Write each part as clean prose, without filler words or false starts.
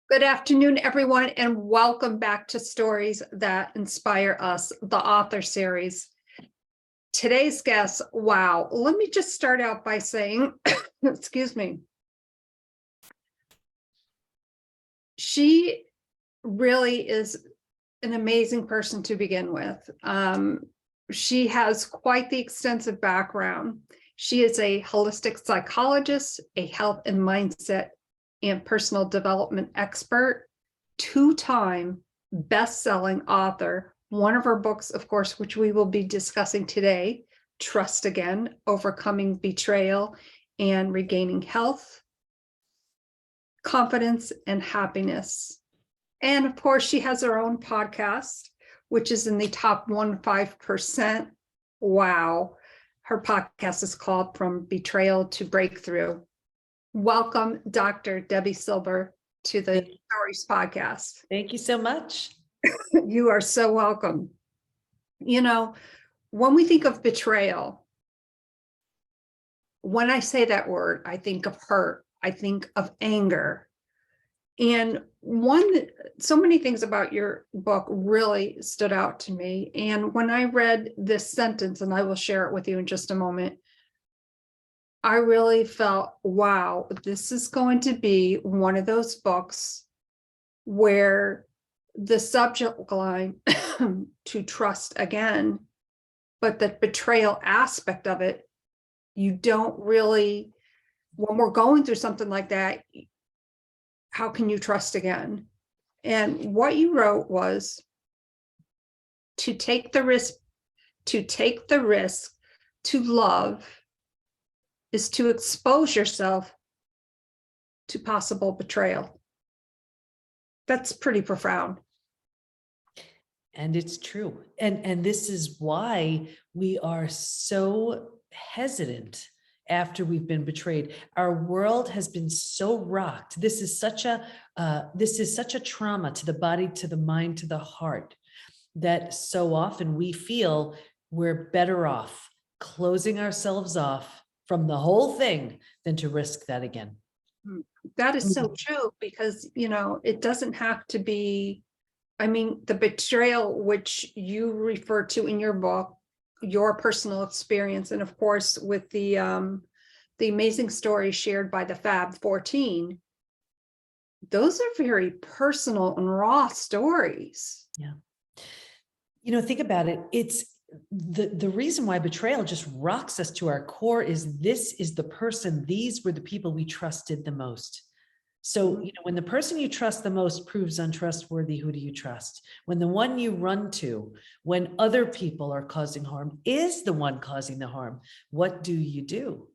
Good afternoon, everyone, and welcome back to Stories That Inspire Us, the author series. Today's guest, wow, let me just start out by saying, excuse me, she really is an amazing person to begin with. She has quite the extensive background. She is a holistic psychologist, a health and mindset and personal development expert, two-time best-selling author. One of her books, of course, which we will be discussing today, Trust Again, Overcoming Betrayal and Regaining Health, Confidence, and Happiness. And of course, she has her own podcast, which is in the top 1.5%. Wow. Her podcast is called From Betrayal to Breakthrough. Welcome, Dr. Debi Silber, to the Stories podcast. Thank you so much. You are so welcome. You know, when we think of betrayal, when I say that word, I think of hurt, I think of anger. And so many things about your book really stood out to me. And when I read this sentence, and I will share it with you in just a moment, I really felt, wow, this is going to be one of those books where the subject line to trust again, but the betrayal aspect of it, you don't really, when we're going through something like that, how can you trust again? And what you wrote was to take the risk to love is to expose yourself to possible betrayal. That's pretty profound. And it's true. And this is why we are so hesitant after we've been betrayed. Our world has been so rocked. This is such a trauma to the body, to the mind, to the heart, that so often we feel we're better off closing ourselves off from the whole thing than to risk that again. That is so true, because, it doesn't have to be, the betrayal, which you refer to in your book, your personal experience, and of course, with the amazing story shared by the Fab 14, those are very personal and raw stories. Yeah. Think about it. It's the reason why betrayal just rocks us to our core is this is the person, these were the people we trusted the most. So, when the person you trust the most proves untrustworthy, who do you trust? When the one you run to, when other people are causing harm, is the one causing the harm, what do you do?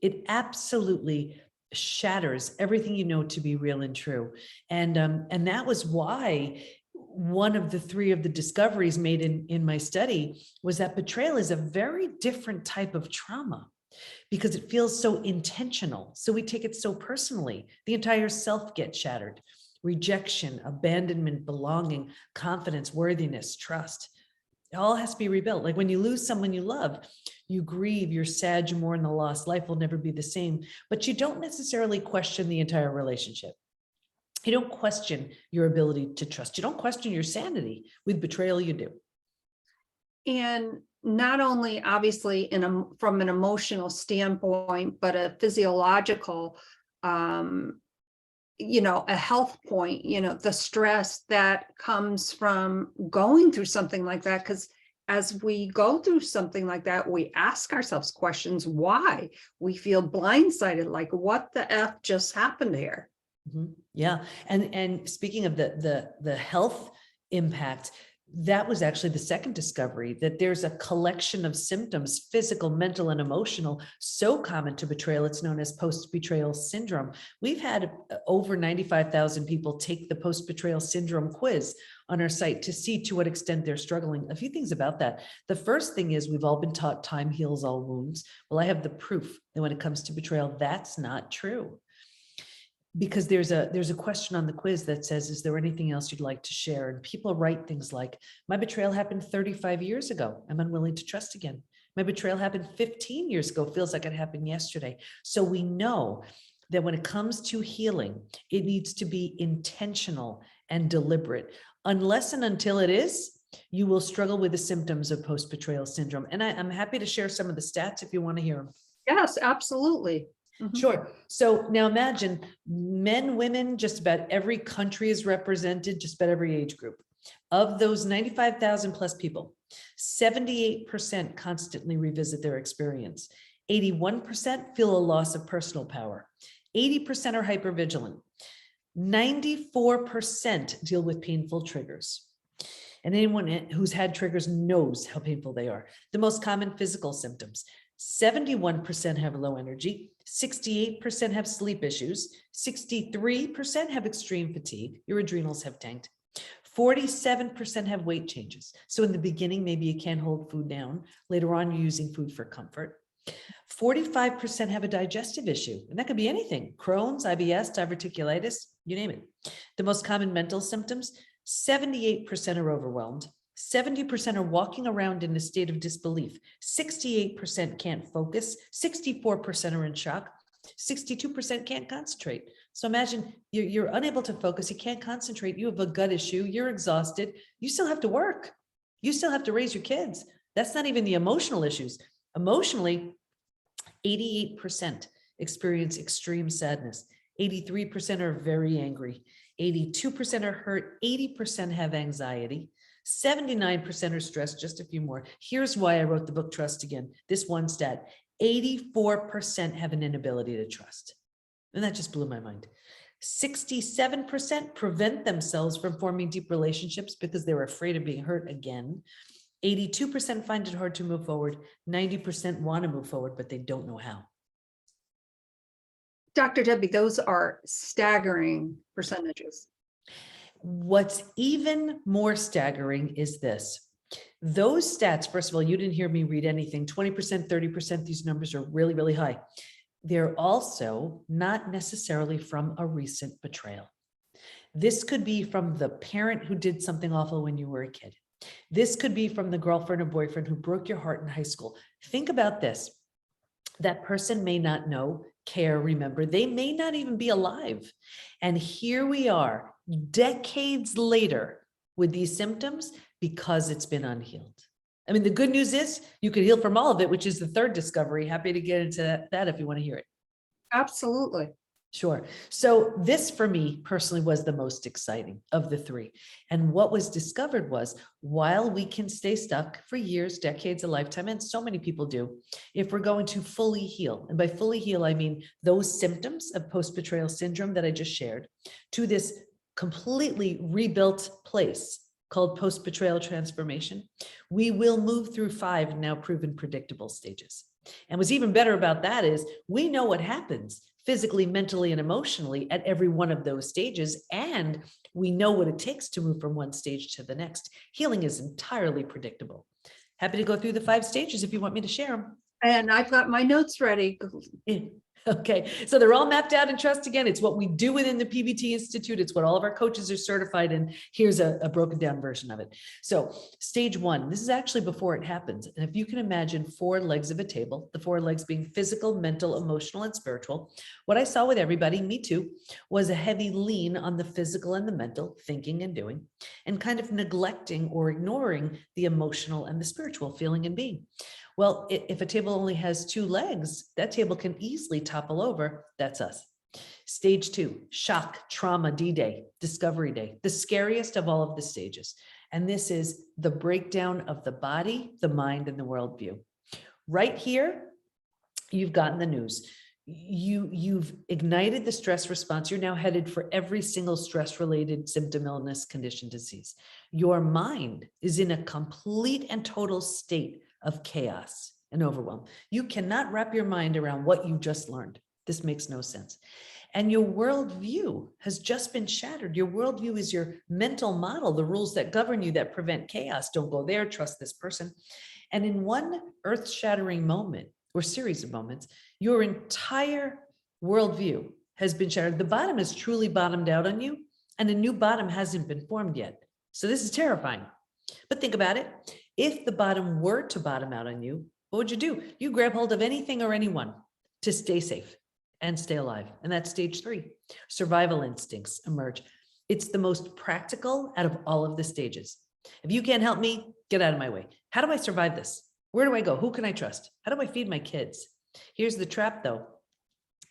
It absolutely shatters everything you know to be real and true. And that was why one of the three of the discoveries made in my study was that betrayal is a very different type of trauma, because it feels so intentional. So we take it so personally. The entire self gets shattered. Rejection, abandonment, belonging, confidence, worthiness, trust. It all has to be rebuilt. Like when you lose someone you love, you grieve, you're sad, you mourn the loss. Life will never be the same, but you don't necessarily question the entire relationship. You don't question your ability to trust. You don't question your sanity. With betrayal, you do. And not only obviously from an emotional standpoint, but a physiological, a health point, the stress that comes from going through something like that. Because as we go through something like that, we ask ourselves questions, why? We feel blindsided, like what the F just happened here? Mm-hmm. Yeah. And speaking of the health impact, that was actually the second discovery, that there's a collection of symptoms, physical, mental, and emotional, so common to betrayal. It's known as post-betrayal syndrome. We've had over 95,000 people take the post-betrayal syndrome quiz on our site to see to what extent they're struggling. A few things about that. The first thing is we've all been taught time heals all wounds. Well, I have the proof that when it comes to betrayal, that's not true. Because there's a question on the quiz that says, is there anything else you'd like to share? And people write things like, my betrayal happened 35 years ago. I'm unwilling to trust again. My betrayal happened 15 years ago. Feels like it happened yesterday. So we know that when it comes to healing, it needs to be intentional and deliberate. Unless and until it is, you will struggle with the symptoms of post-betrayal syndrome. And I'm happy to share some of the stats if you want to hear them. Yes, absolutely. Sure. So now imagine men, women, just about every country is represented, just about every age group. Of those 95,000 plus people, 78% constantly revisit their experience. 81% feel a loss of personal power. 80% are hypervigilant. 94% deal with painful triggers. And anyone who's had triggers knows how painful they are. The most common physical symptoms: 71% have low energy, 68% have sleep issues, 63% have extreme fatigue, your adrenals have tanked, 47% have weight changes. So in the beginning, maybe you can't hold food down. Later on, you're using food for comfort. 45% have a digestive issue, and that could be anything: Crohn's, IBS, diverticulitis, you name it. The most common mental symptoms: 78% are overwhelmed, 70% are walking around in a state of disbelief, 68% can't focus, 64% are in shock, 62% can't concentrate. So imagine you're unable to focus, you can't concentrate, you have a gut issue, you're exhausted, you still have to work, you still have to raise your kids. That's not even the emotional issues. Emotionally, 88% experience extreme sadness, 83% are very angry, 82% are hurt, 80% have anxiety, 79% are stressed, just a few more. Here's why I wrote the book Trust Again. This one stat: 84% have an inability to trust. And that just blew my mind. 67% prevent themselves from forming deep relationships because they're afraid of being hurt again. 82% find it hard to move forward. 90% want to move forward, but they don't know how. Dr. Debbie, those are staggering percentages. What's even more staggering is this. Those stats, first of all, you didn't hear me read anything. 20%, 30%, these numbers are really, really high. They're also not necessarily from a recent betrayal. This could be from the parent who did something awful when you were a kid. This could be from the girlfriend or boyfriend who broke your heart in high school. Think about this. That person may not know, care, remember. They may not even be alive. And here we are, decades later, with these symptoms because it's been unhealed. I mean, the good news is you could heal from all of it, which is the third discovery. Happy to get into that if you want to hear it. Absolutely. Sure. So this for me personally was the most exciting of the three. And what was discovered was, while we can stay stuck for years, decades, a lifetime, and so many people do, if we're going to fully heal, and by fully heal, I mean those symptoms of post-betrayal syndrome that I just shared, to this completely rebuilt place called post-betrayal transformation, we will move through 5 now proven predictable stages. And what's even better about that is we know what happens physically, mentally, and emotionally at every one of those stages. And we know what it takes to move from one stage to the next. Healing is entirely predictable. Happy to go through the 5 stages if you want me to share them. And I've got my notes ready. Okay, so they're all mapped out in Trust Again. It's what we do within the PBT Institute. It's what all of our coaches are certified in. Here's a broken down version of it. So stage 1, this is actually before it happens. And if you can imagine 4 legs of a table, the 4 legs being physical, mental, emotional, and spiritual, what I saw with everybody, me too, was a heavy lean on the physical and the mental, thinking and doing, and kind of neglecting or ignoring the emotional and the spiritual, feeling and being. Well, if a table only has 2 legs, that table can easily topple over. That's us. Stage 2, shock, trauma, D-Day, discovery day, the scariest of all of the stages. And this is the breakdown of the body, the mind, and the worldview. Right here, you've gotten the news. You've ignited the stress response. You're now headed for every single stress-related symptom, illness, condition, disease. Your mind is in a complete and total state of chaos and overwhelm. You cannot wrap your mind around what you just learned. This makes no sense. And your worldview has just been shattered. Your worldview is your mental model, the rules that govern you, that prevent chaos. Don't go there, trust this person. And in one earth-shattering moment, or series of moments, your entire worldview has been shattered. The bottom has truly bottomed out on you, and a new bottom hasn't been formed yet. So this is terrifying. But think about it. If the bottom were to bottom out on you, what would you do? You grab hold of anything or anyone to stay safe. and stay alive. And that's stage 3. Survival instincts emerge. It's the most practical out of all of the stages. If you can't help me, get out of my way. How do I survive this? Where do I go? Who can I trust? How do I feed my kids? Here's the trap though.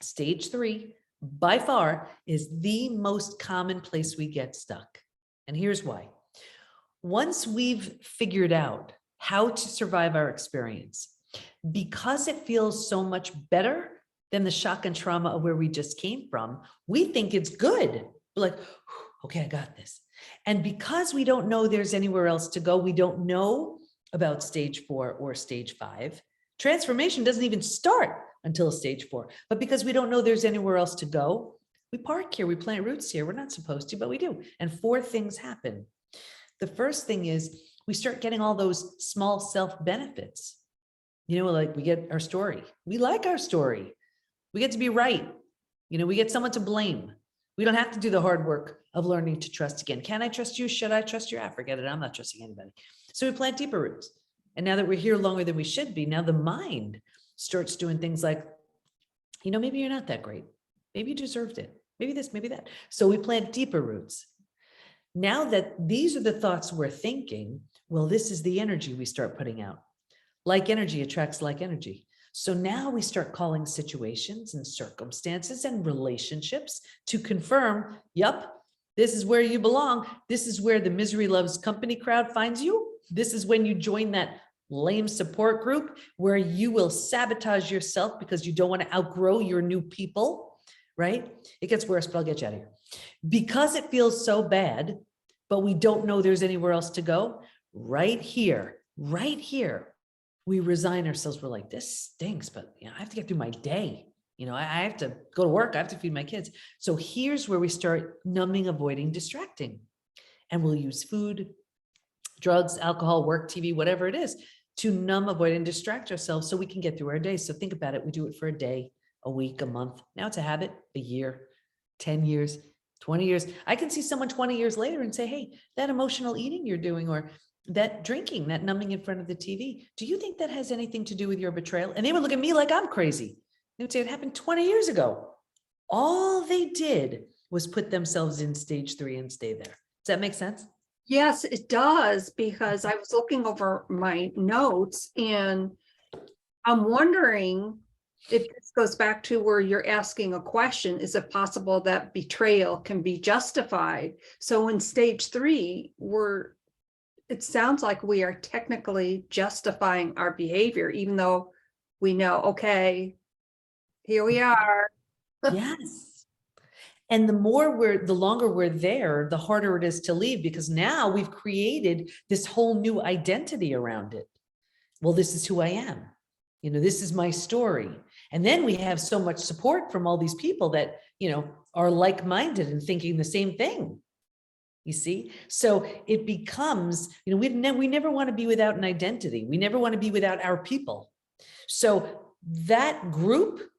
Stage 3, by far, is the most common place we get stuck. And here's why. Once we've figured out how to survive our experience, because it feels so much better than the shock and trauma of where we just came from, we think it's good. We're like, okay, I got this. And because we don't know there's anywhere else to go, we don't know about stage 4 or stage 5. Transformation doesn't even start until stage 4. But because we don't know there's anywhere else to go, we park here, we plant roots here. We're not supposed to, but we do. And 4 things happen. The first thing is we start getting all those small self benefits. You know, like we get our story. We like our story. We get to be right. You know, we get someone to blame. We don't have to do the hard work of learning to trust again. Can I trust you? Should I trust you? I forget it. I'm not trusting anybody. So we plant deeper roots. And now that we're here longer than we should be, now the mind starts doing things like, you know, maybe you're not that great. Maybe you deserved it. Maybe this, maybe that. So we plant deeper roots. Now that these are the thoughts we're thinking, well, this is the energy we start putting out. Like energy attracts like energy. So now we start calling situations and circumstances and relationships to confirm, yup, this is where you belong. This is where the misery loves company crowd finds you. This is when you join that lame support group where you will sabotage yourself because you don't want to outgrow your new people, right? It gets worse, but I'll get you out of here. Because it feels so bad, but we don't know there's anywhere else to go, right here, we resign ourselves. We're like, this stinks, but you know, I have to get through my day. You know, I have to go to work. I have to feed my kids. So here's where we start numbing, avoiding, distracting. And we'll use food, drugs, alcohol, work, TV, whatever it is, to numb, avoid, and distract ourselves so we can get through our day. So think about it. We do it for a day, a week, a month. Now it's a habit, a year, 10 years, 20 years. I can see someone 20 years later and say, hey, that emotional eating you're doing, or that drinking, that numbing in front of the TV, do you think that has anything to do with your betrayal? And they would look at me like I'm crazy. They would say it happened 20 years ago. All they did was put themselves in stage 3 and stay there. Does that make sense? Yes, it does, because I was looking over my notes and I'm wondering if this goes back to where you're asking a question, is it possible that betrayal can be justified? So in stage 3, it sounds like we are technically justifying our behavior, even though we know, okay, here we are. Yes. And the longer we're there, the harder it is to leave, because now we've created this whole new identity around it. Well, this is who I am. You know, this is my story. And then we have so much support from all these people that, you know, are like-minded and thinking the same thing. You see? So it becomes, you know, we never want to be without an identity. We never want to be without our people. So that group,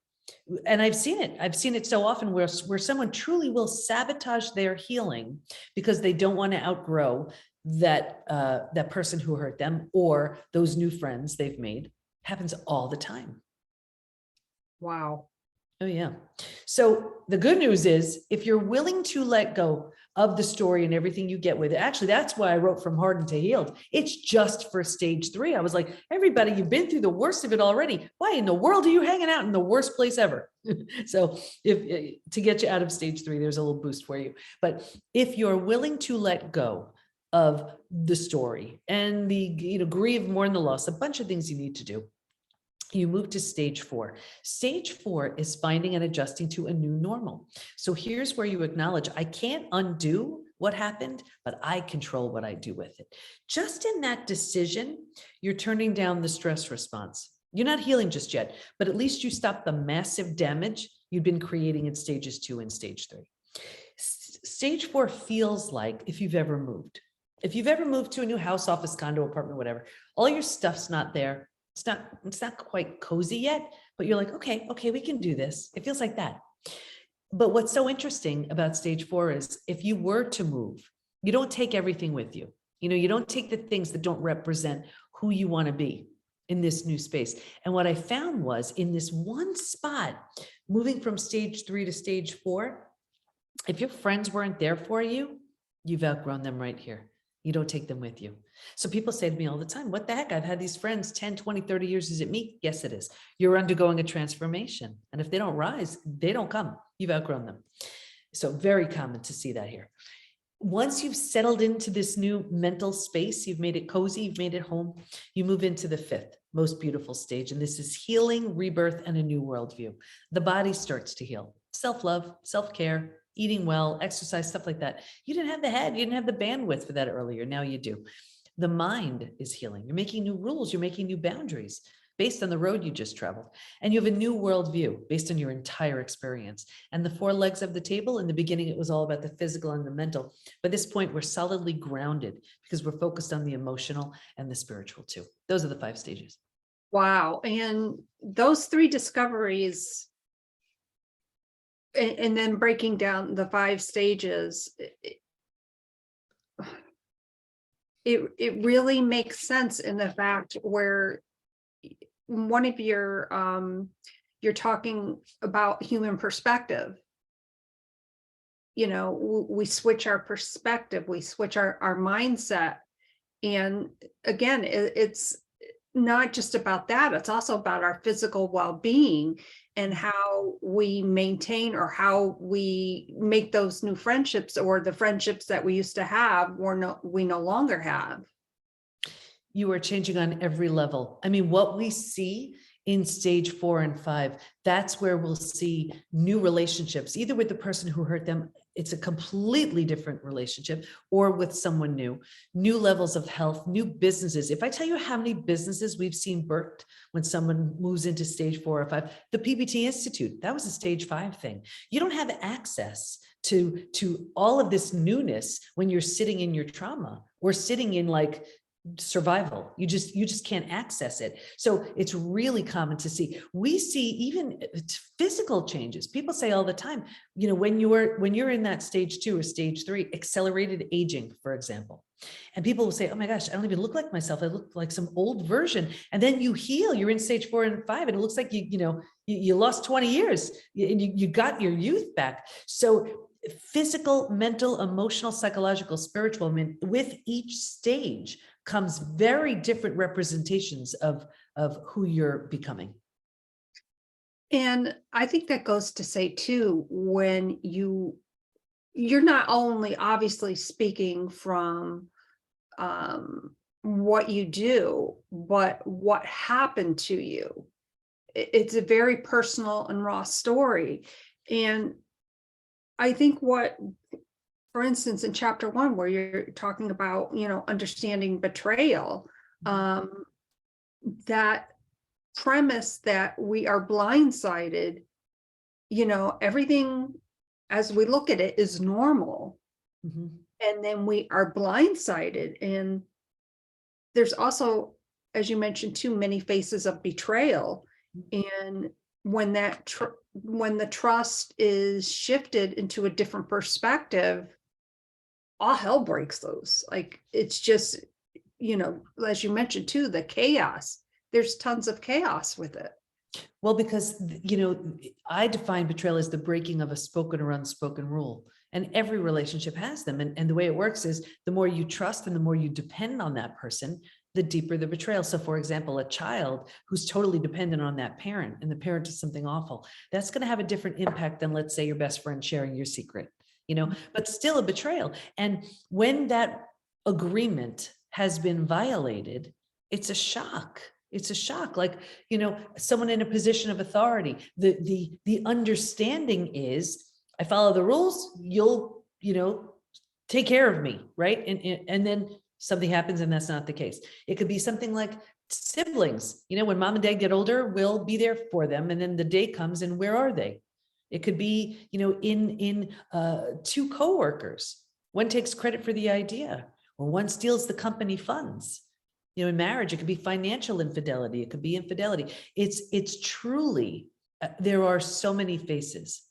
and I've seen it so often where someone truly will sabotage their healing because they don't want to outgrow that person who hurt them or those new friends they've made. Happens all the time. Wow. Oh yeah. So the good news is, if you're willing to let go of the story and everything you get with it, actually, that's why I wrote From Hardened to Healed. It's just for stage 3. I was like, everybody, you've been through the worst of it already. Why in the world are you hanging out in the worst place ever? So if to get you out of stage 3, there's a little boost for you. But if you're willing to let go of the story and the, you know, grieve, mourn the loss, a bunch of things you need to do, you move to stage 4. Stage 4 is finding and adjusting to a new normal. So here's where you acknowledge, I can't undo what happened, but I control what I do with it. Just in that decision, you're turning down the stress response. You're not healing just yet, but at least you stop the massive damage you've been creating in stages 2 and stage 3. Stage 4 feels like if you've ever moved. If you've ever moved to a new house, office, condo, apartment, whatever, all your stuff's not there. It's not quite cozy yet, but you're like, okay, we can do this. It feels like that. But what's so interesting about stage 4 is if you were to move, you don't take everything with you. You know, you don't take the things that don't represent who you want to be. in this new space. And what I found was in this one spot, moving from stage 3 to stage 4, if your friends weren't there for you, you've outgrown them right here. You don't take them with you. So people say to me all the time, what the heck? I've had these friends 10, 20, 30 years. Is it me? Yes, it is. You're undergoing a transformation. And if they don't rise, they don't come. You've outgrown them. So very common to see that here. Once you've settled into this new mental space, you've made it cozy, you've made it home, you move into the 5th most beautiful stage. And this is healing, rebirth, and a new worldview. The body starts to heal. Self-love, self-care, eating well, exercise, stuff like that. You didn't have the head, you didn't have the bandwidth for that earlier. Now you do. The mind is healing. You're making new rules, you're making new boundaries based on the road you just traveled. And you have a new worldview based on your entire experience. And the 4 legs of the table, in the beginning, it was all about the physical and the mental. By this point, we're solidly grounded because we're focused on the emotional and the spiritual too. Those are the 5 stages. Wow. And those 3 discoveries, and then breaking down the 5 stages, it really makes sense in the fact where one of your you're talking about human perspective. You know, we switch our perspective, we switch our mindset. And again, it's not just about that, it's also about our physical well-being and how we maintain or how we make those new friendships, or the friendships that we used to have we no longer have. You are changing on every level. I mean, what we see in stage 4 and 5, that's where we'll see new relationships, either with the person who hurt them, it's a completely different relationship, or with someone new levels of health, new businesses. If I tell you how many businesses we've seen birthed when someone moves into stage 4 or 5, the PBT Institute, that was a stage 5 thing. You don't have access to all of this newness when you're sitting in your trauma or sitting in like survival. You just can't access it. So it's really common to see. We see even physical changes. People say all the time, you know, when you're in that stage 2 or stage 3, accelerated aging, for example. And people will say, oh my gosh, I don't even look like myself. I look like some old version. And then you heal, you're in stage 4 and 5, and it looks like you lost 20 years and you got your youth back. So physical, mental, emotional, psychological, spiritual, I mean, with each stage comes very different representations of who you're becoming. And I think that goes to say too, when you're not only obviously speaking from what you do, but what happened to you. It's a very personal and raw story. And I think for instance, in chapter 1, where you're talking about, understanding betrayal, that premise that we are blindsided, everything as we look at it is normal. Mm-hmm. And then we are blindsided. And there's also, as you mentioned, too many faces of betrayal. And when when the trust is shifted into a different perspective, all hell breaks loose. Like, it's just, as you mentioned too, the chaos. There's tons of chaos with it. Well, because, I define betrayal as the breaking of a spoken or unspoken rule. And every relationship has them. And the way it works is the more you trust and the more you depend on that person, the deeper the betrayal. So for example, a child who's totally dependent on that parent and the parent does something awful, that's going to have a different impact than, let's say, your best friend sharing your secret, but still a betrayal. And when that agreement has been violated, it's a shock. It's a shock. Like, someone in a position of authority, the understanding is, I follow the rules, you'll, take care of me. Right. And then something happens and that's not the case. It could be something like siblings, when mom and dad get older, we'll be there for them. And then the day comes and where are they? It could be, in 2 coworkers, one takes credit for the idea or one steals the company funds. In marriage, it could be financial infidelity. It could be infidelity. It's truly, there are so many faces,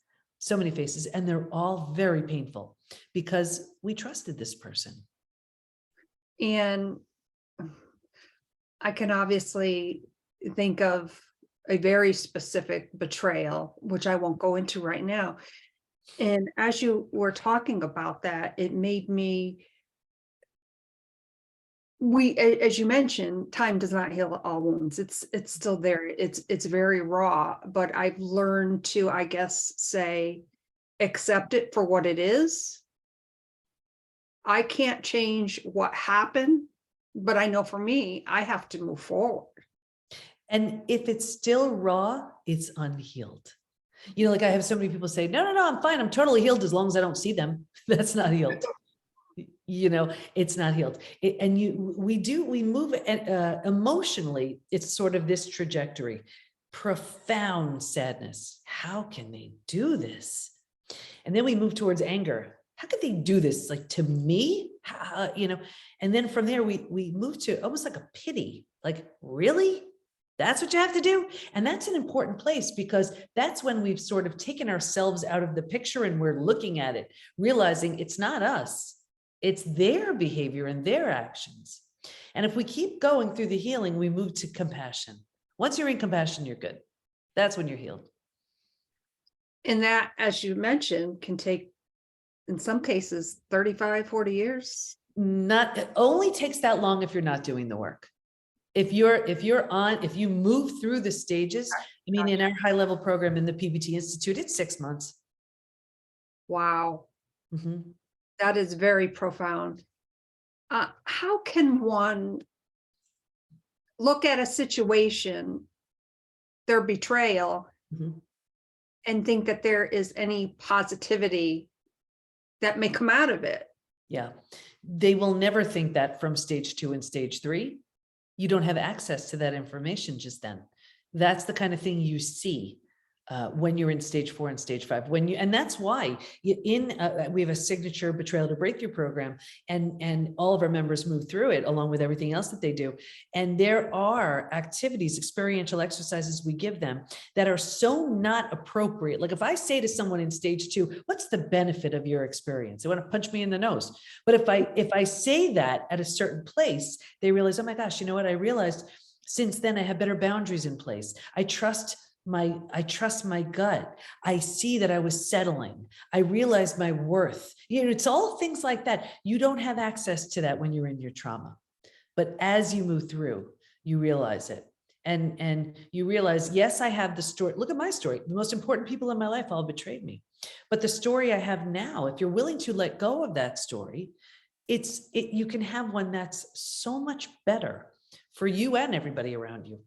and they're all very painful because we trusted this person. And I can obviously think of a very specific betrayal, which I won't go into right now. And as you were talking about that, it made me, as you mentioned, time does not heal all wounds. It's still there. It's very raw, but I've learned to, I guess, say, accept it for what it is. I can't change what happened, but I know for me, I have to move forward. And if it's still raw, it's unhealed. You know, like I have so many people say, no, I'm fine. I'm totally healed as long as I don't see them. That's not healed. You know, it's not healed. We move emotionally. It's sort of this trajectory, profound sadness. How can they do this? And then we move towards anger. How could they do this? Like, to me, you know, and then from there, we move to almost like a pity, like, really? That's what you have to do? And that's an important place, because that's when we've sort of taken ourselves out of the picture and we're looking at it, realizing it's not us, it's their behavior and their actions. And if we keep going through the healing, we move to compassion. Once you're in compassion, you're good. That's when you're healed. And that, as you mentioned, can take, in some cases, 35, 40 years. It only takes that long if you're not doing the work. If you move through the stages, I mean, in our high level program in the PBT Institute, it's 6 months. Wow. Mm-hmm. That is very profound. How can one look at a situation, their betrayal, Mm-hmm. and think that there is any positivity that may come out of it? Yeah. They will never think that from stage 2 and stage 3. You don't have access to that information just then. That's the kind of thing you see when you're in stage 4 and stage 5. And that's why we have a signature Betrayal to Breakthrough program, and all of our members move through it along with everything else that they do. And there are activities, experiential exercises we give them that are so not appropriate. Like if I say to someone in stage 2, what's the benefit of your experience? They want to punch me in the nose. But if I say that at a certain place, they realize, oh my gosh, you know what? I realized since then I have better boundaries in place. I trust my gut. I see that I was settling. I realized my worth. You know, it's all things like that. You don't have access to that when you're in your trauma. But as you move through, you realize it. And you realize, yes, I have the story. Look at my story. The most important people in my life all betrayed me. But the story I have now, if you're willing to let go of that story, you can have one that's so much better for you and everybody around you.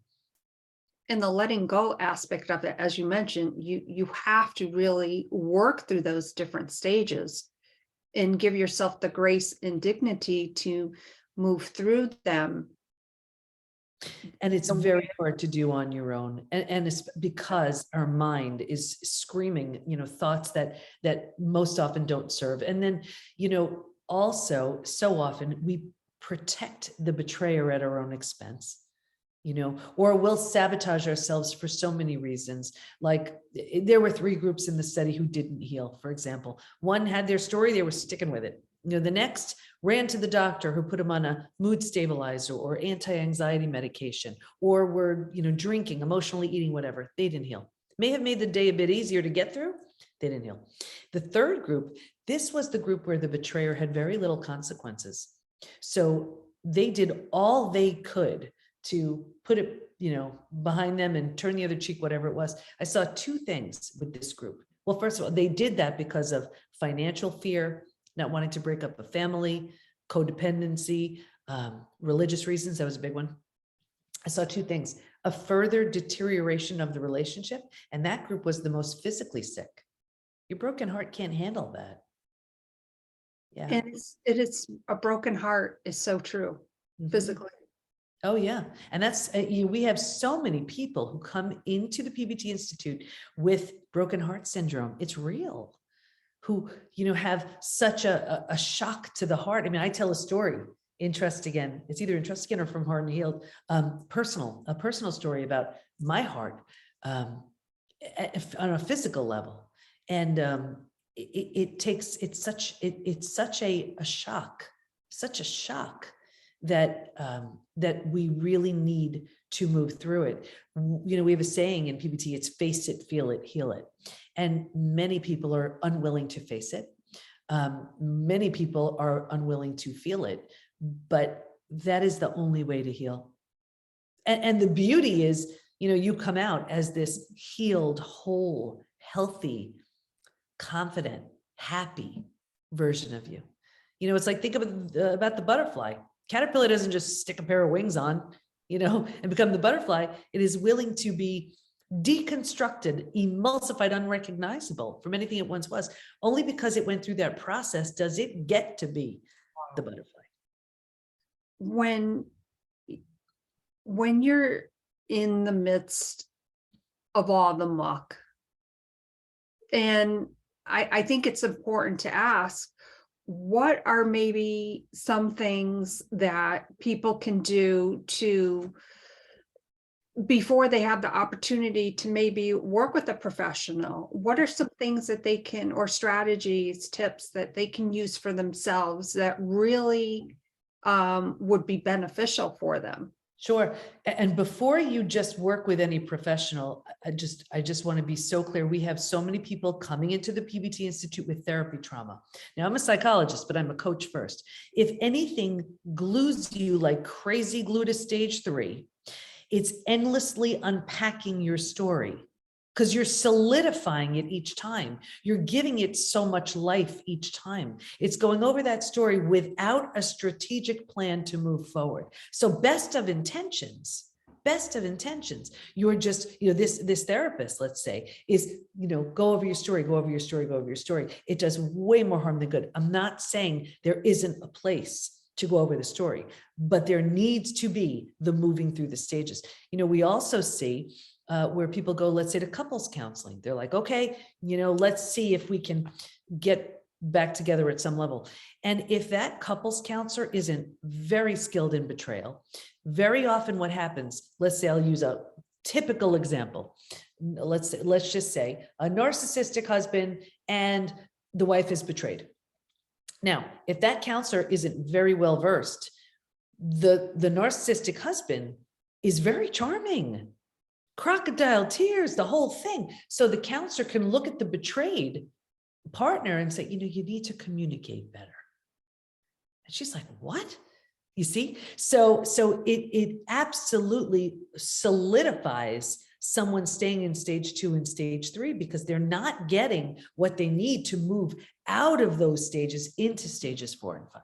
And the letting go aspect of it, as you mentioned, you have to really work through those different stages and give yourself the grace and dignity to move through them. And it's very hard to do on your own. And it's because our mind is screaming, you know, thoughts that most often don't serve. And then, you know, also so often we protect the betrayer at our own expense. You know, or we'll sabotage ourselves for so many reasons. Like there were 3 groups in the study who didn't heal, for example. One had their story, they were sticking with it. You know, the next ran to the doctor who put them on a mood stabilizer or anti-anxiety medication, or were, you know, drinking, emotionally eating, whatever. They didn't heal. May have made the day a bit easier to get through. They didn't heal. The third group, this was the group where the betrayer had very little consequences. So they did all they could to put it, you know, behind them and turn the other cheek, whatever it was. I saw 2 things with this group. Well, first of all, they did that because of financial fear, not wanting to break up a family, codependency, religious reasons. That was a big one. I saw 2 things: a further deterioration of the relationship, and that group was the most physically sick. Your broken heart can't handle that. Yeah. And it is a broken heart is so true, physically. Oh yeah. And that's, we have so many people who come into the PBT Institute with broken heart syndrome. It's real. Who, you know, have such a shock to the heart. I mean, I tell a story in Trust Again. It's either in Trust Again or from Hardened Healed, a personal story about my heart on a physical level. And it's such a shock that we really need to move through it. You know, we have a saying in PBT, it's face it, feel it, heal it. And many people are unwilling to face it. Many people are unwilling to feel it, but that is the only way to heal. And the beauty is, you know, you come out as this healed, whole, healthy, confident, happy version of you. You know, it's like, think about the butterfly. Caterpillar doesn't just stick a pair of wings on, you know, and become the butterfly. It is willing to be deconstructed, emulsified, unrecognizable from anything it once was. Only because it went through that process does it get to be the butterfly. When you're in the midst of all the muck, and I think it's important to ask, what are maybe some things that people can do to, before they have the opportunity to maybe work with a professional? What are some things that they can, or strategies, tips that they can use for themselves that really would be beneficial for them? Sure. And before you just work with any professional, I just want to be so clear. We have so many people coming into the PBT Institute with therapy trauma. Now, I'm a psychologist, but I'm a coach first. If anything glues you like crazy glue to stage 3, it's endlessly unpacking your story, because you're solidifying it each time. You're giving it so much life each time. It's going over that story without a strategic plan to move forward. So best of intentions, you're just, you know, this therapist, let's say, is, you know, go over your story, go over your story, go over your story. It does way more harm than good. I'm not saying there isn't a place to go over the story, but there needs to be the moving through the stages. You know, we also see where people go, let's say, to couples counseling. They're like, okay, you know, let's see if we can get back together at some level. And if that couples counselor isn't very skilled in betrayal, very often what happens, let's say, I'll use a typical example. Let's just say a narcissistic husband and the wife is betrayed. Now, if that counselor isn't very well versed, the narcissistic husband is very charming, crocodile tears, the whole thing. So the counselor can look at the betrayed partner and say, you know, you need to communicate better. And she's like, what? You see? So it absolutely solidifies someone staying in stage 2 and stage 3, because they're not getting what they need to move out of those stages into stages 4 and 5.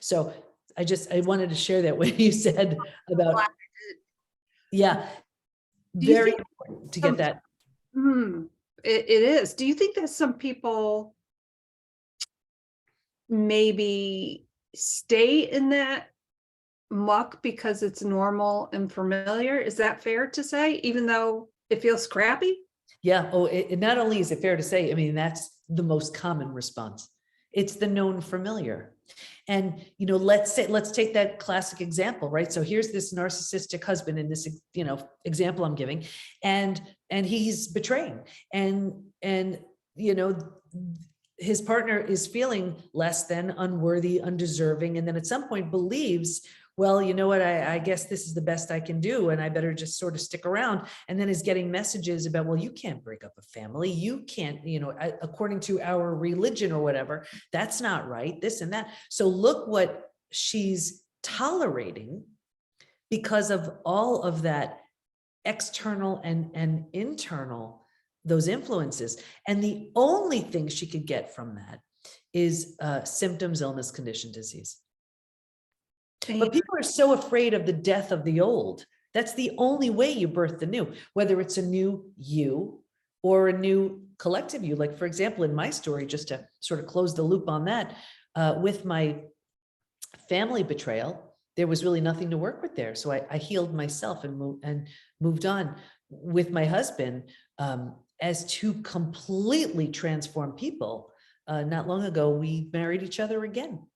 So I wanted to share that when you said about, yeah, very important to get that. It is. Do you think that some people maybe stay in that muck because it's normal and familiar? Is that fair to say, even though it feels crappy? Yeah. Oh, it not only is it fair to say, I mean, that's the most common response. It's the known familiar. And, you know, let's take that classic example, right? So here's this narcissistic husband in this, you know, example I'm giving, and he's betraying, and, you know, his partner is feeling less than, unworthy, undeserving. And then at some point believes, well, you know what, I guess this is the best I can do, and I better just sort of stick around. And then is getting messages about, well, you can't break up a family. You can't, you know, according to our religion or whatever, that's not right, this and that. So look what she's tolerating because of all of that external and internal, those influences. And the only thing she could get from that is symptoms, illness, condition, disease. But people are so afraid of the death of the old. That's the only way you birth the new, whether it's a new you or a new collective you. Like, for example, in my story, just to sort of close the loop on that, with my family betrayal, there was really nothing to work with there. So I healed myself and moved on. With my husband, as two completely transformed people, not long ago, we married each other again.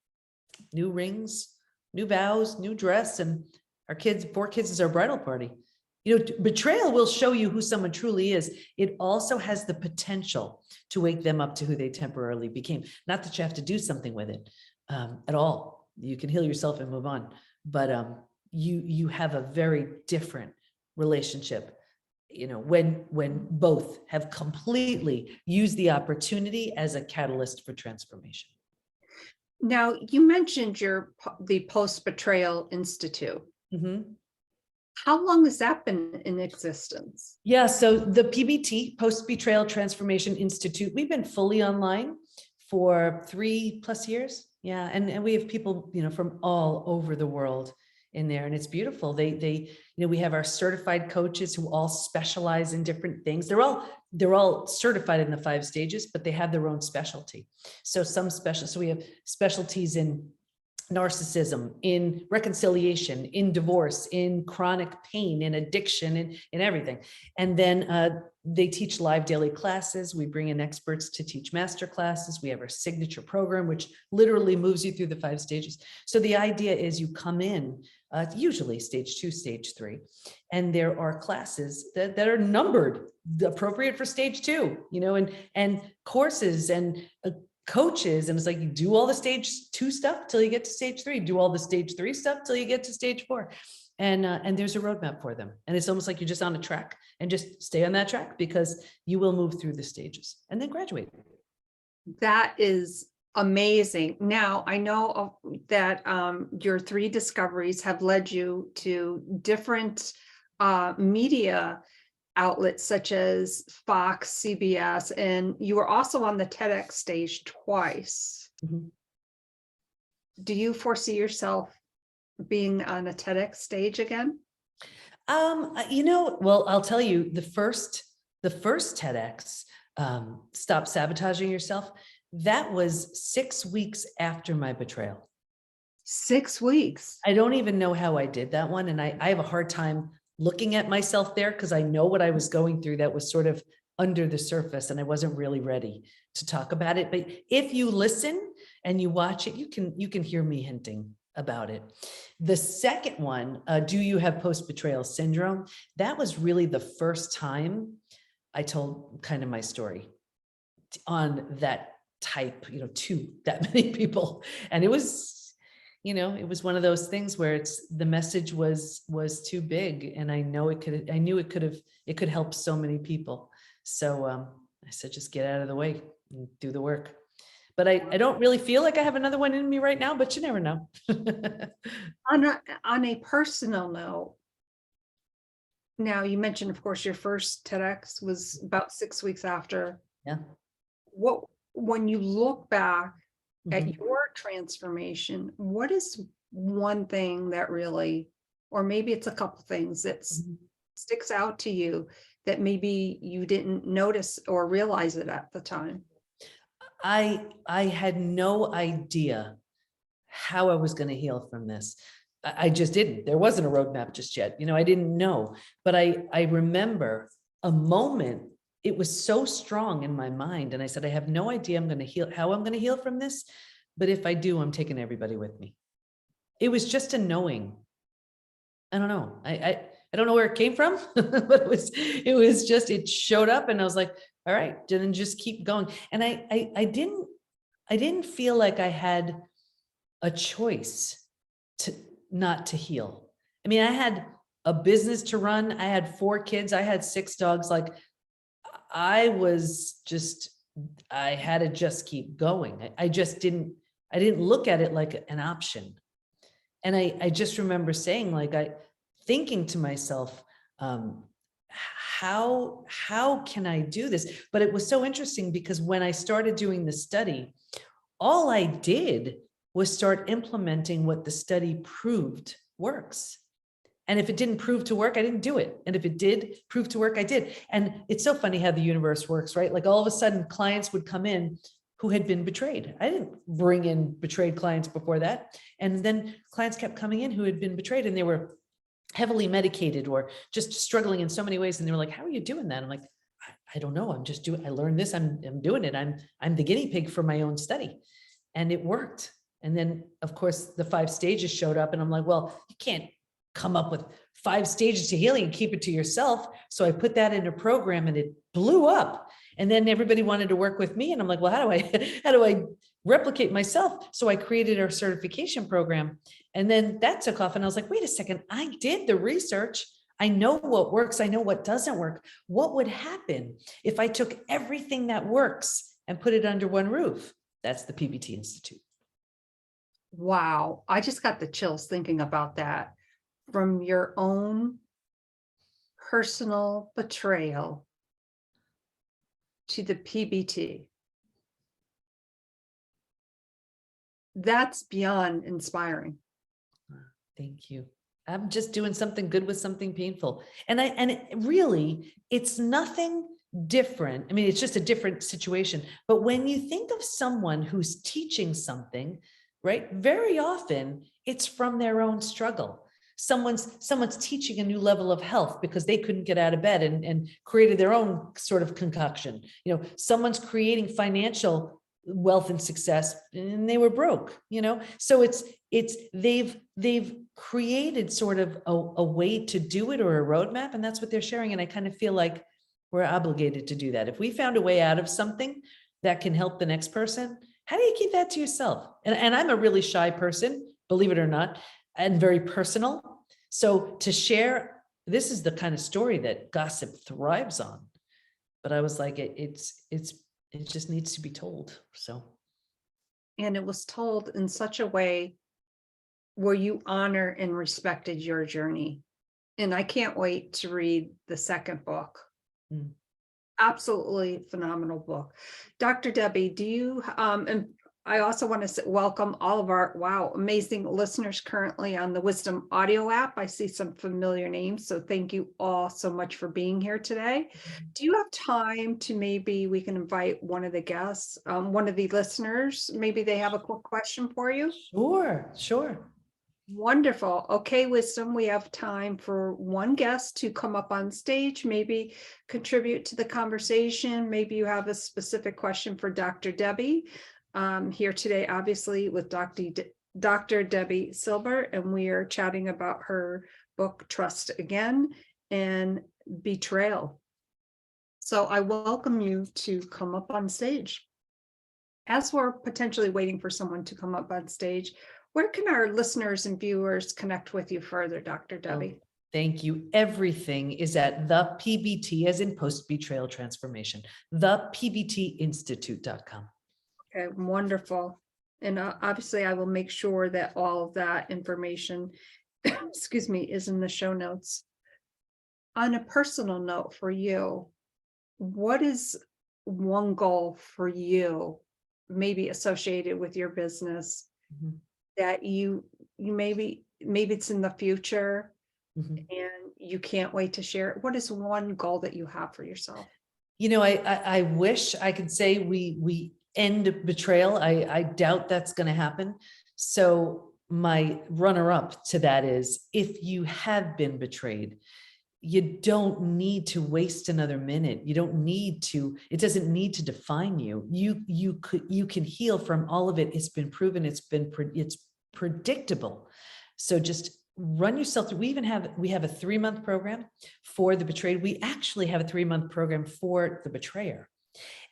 New rings, new vows, new dress, and our kids, 4 kids is our bridal party. You know, betrayal will show you who someone truly is. It also has the potential to wake them up to who they temporarily became. Not that you have to do something with it at all. You can heal yourself and move on. but you have a very different relationship, when both have completely used the opportunity as a catalyst for transformation. Now, you mentioned the Post-Betrayal Institute. Mm-hmm. How long has that been in existence? Yeah, so the PBT, Post-Betrayal Transformation Institute, we've been fully online for 3+ years. Yeah, and we have people, from all over the world in there, and it's beautiful. They we have our certified coaches who all specialize in different things. They're all certified in the 5 stages, but they have their own specialty. So we have specialties in narcissism, in reconciliation, in divorce, in chronic pain, in addiction, in everything. And then they teach live daily classes. We bring in experts to teach master classes. We have our signature program, which literally moves you through the 5 stages. So the idea is you come in, usually stage 2, stage 3, and there are classes that are numbered, appropriate for stage 2, and courses and coaches, and it's like you do all the stage 2 stuff till you get to stage 3, do all the stage 3 stuff till you get to stage 4, and there's a roadmap for them, and it's almost like you're just on a track, and just stay on that track because you will move through the stages and then graduate. That is amazing. Now, I know that your 3 discoveries have led you to different media outlets such as Fox, CBS, and you were also on the TEDx stage twice. Mm-hmm. Do you foresee yourself being on a TEDx stage again? Well, I'll tell you, the first TEDx, Stop Sabotaging Yourself, that was 6 weeks after my betrayal. 6 weeks. I don't even know how I did that one. And I have a hard time looking at myself there because I know what I was going through that was sort of under the surface and I wasn't really ready to talk about it. But if you listen and you watch it, you can hear me hinting about it. The second one, do you have post-betrayal syndrome? That was really the first time I told kind of my story on that type, to that many people. And it was, it was one of those things where the message was too big, and I knew it could help so many people. So I said, just get out of the way and do the work. But I don't really feel like I have another one in me right now, but you never know. On a personal note, now you mentioned, of course, your first TEDx was about 6 weeks after. Yeah. When you look back at Mm-hmm. your transformation, what is one thing that really, or maybe it's a couple things that sticks out to you that maybe you didn't notice or realize it at the time? I had no idea how I was going to heal from this. I just didn't. There wasn't a roadmap just yet. I didn't know, but I remember a moment. It was so strong in my mind. And I said, I have no idea how I'm going to heal from this. But if I do, I'm taking everybody with me. It was just a knowing. I don't know. I don't know where it came from, but it showed up and I was like, all right, then just keep going. And I didn't feel like I had a choice not to heal. I mean, I had a business to run. I had 4 kids. I had 6 dogs. Like I had to just keep going. I didn't look at it like an option. And I just remember saying, thinking to myself, how can I do this? But it was so interesting because when I started doing the study, all I did was start implementing what the study proved works. And if it didn't prove to work, I didn't do it. And if it did prove to work, I did. And it's so funny how the universe works, right? Like all of a sudden clients would come in who had been betrayed. I didn't bring in betrayed clients before that. And then clients kept coming in who had been betrayed and they were heavily medicated or just struggling in so many ways. And they were like, how are you doing that? I'm like, I don't know. I learned this. I'm doing it. I'm the guinea pig for my own study. And it worked. And then of course the 5 stages showed up and I'm like, well, you can't come up with 5 stages to healing and keep it to yourself. So I put that in a program and it blew up. And then everybody wanted to work with me. And I'm like, well, how do I replicate myself. So I created our certification program, and then that took off. And I was like, wait a second, I did the research. I know what works. I know what doesn't work. What would happen if I took everything that works and put it under one roof? That's the PBT Institute. Wow. I just got the chills thinking about that. From your own personal betrayal to the PBT. That's beyond inspiring. Thank you. I'm just doing something good with something painful. And it's nothing different. I mean, it's just a different situation. But when you think of someone who's teaching something, right, very often it's from their own struggle. Someone's teaching a new level of health because they couldn't get out of bed and created their own sort of concoction. You know, someone's creating financial wealth and success and they were broke, you know? So they've created sort of a way to do it, or a roadmap, and that's what they're sharing. And I kind of feel like we're obligated to do that. If we found a way out of something that can help the next person, how do you keep that to yourself? And I'm a really shy person, believe it or not, and very personal. So to share, this is the kind of story that gossip thrives on. But I was like, it just needs to be told. So. And it was told in such a way where you honor and respected your journey. And I can't wait to read the second book. Mm. Absolutely phenomenal book. Dr. Debi, do you, and I also want to welcome all of our, amazing listeners currently on the Wisdom Audio app. I see some familiar names, so thank you all so much for being here today. Do you have time to, maybe we can invite one of the guests, one of the listeners, maybe they have a quick question for you? Sure. Wonderful. Okay, Wisdom, we have time for one guest to come up on stage, maybe contribute to the conversation. Maybe you have a specific question for Dr. Debi. Here today, obviously, with Dr. Debi Silber, and we are chatting about her book, Trust Again and Betrayal. So I welcome you to come up on stage. As we're potentially waiting for someone to come up on stage, where can our listeners and viewers connect with you further, Dr. Debi? Thank you. Everything is at the PBT, as in post-betrayal transformation, thepbtinstitute.com. Okay, wonderful. And obviously I will make sure that all of that information, excuse me, is in the show notes. On a personal note for you, what is one goal for you, maybe associated with your business, that you maybe it's in the future and you can't wait to share it? What is one goal that you have for yourself? You know, I wish I could say we end betrayal. I doubt that's going to happen. So my runner-up to that is, if you have been betrayed, you don't need to waste another minute. You don't need to, it doesn't need to define you. You can heal from all of it. It's been proven, it's predictable. So just run yourself through. We have a 3-month program for the betrayed. We actually have a 3-month program for the betrayer.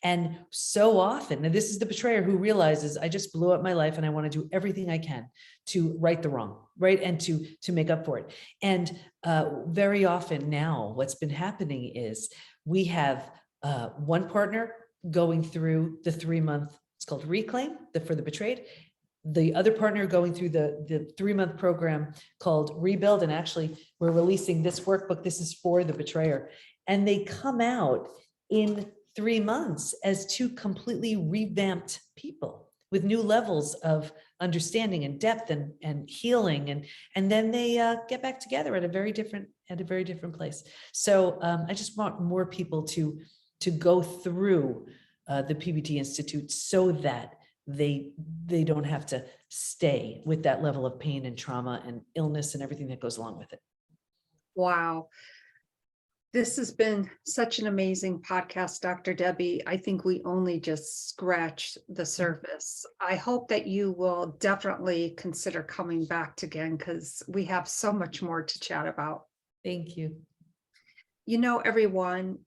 And so often, and this is the betrayer who realizes, I just blew up my life and I want to do everything I can to right the wrong, right? And to make up for it. And very often now what's been happening is we have one partner going through the 3-month, it's called Reclaim, for the betrayed. The other partner going through the 3-month program called Rebuild. And actually we're releasing this workbook. This is for the betrayer. And they come out in 3 months as 2 completely revamped people with new levels of understanding and depth and healing. And then they get back together at a very different place. So I just want more people to go through the PBT Institute so that they don't have to stay with that level of pain and trauma and illness and everything that goes along with it. Wow. This has been such an amazing podcast, Dr. Debi. I think we only just scratched the surface. I hope that you will definitely consider coming back again, because we have so much more to chat about. Thank you. You know, everyone,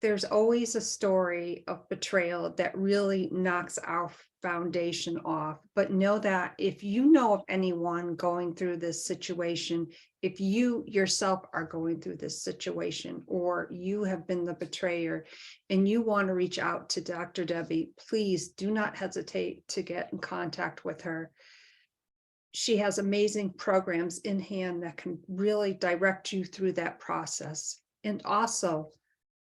there's always a story of betrayal that really knocks our foundation off. But know that if you know of anyone going through this situation, if you yourself are going through this situation, or you have been the betrayer and you want to reach out to Dr. Debi, please do not hesitate to get in contact with her. She has amazing programs in hand that can really direct you through that process. And also,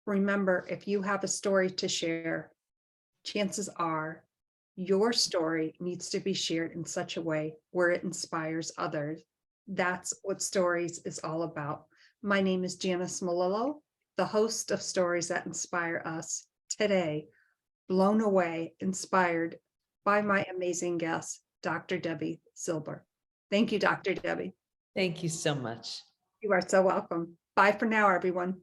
remember, if you have a story to share, chances are your story needs to be shared in such a way where it inspires others. That's what Stories is all about. My name is Janice Malillo, the host of Stories That Inspire Us. Today, blown away, inspired by my amazing guest, Dr. Debi Silber. Thank you, Dr. Debi. Thank you so much. You are so welcome. Bye for now, everyone.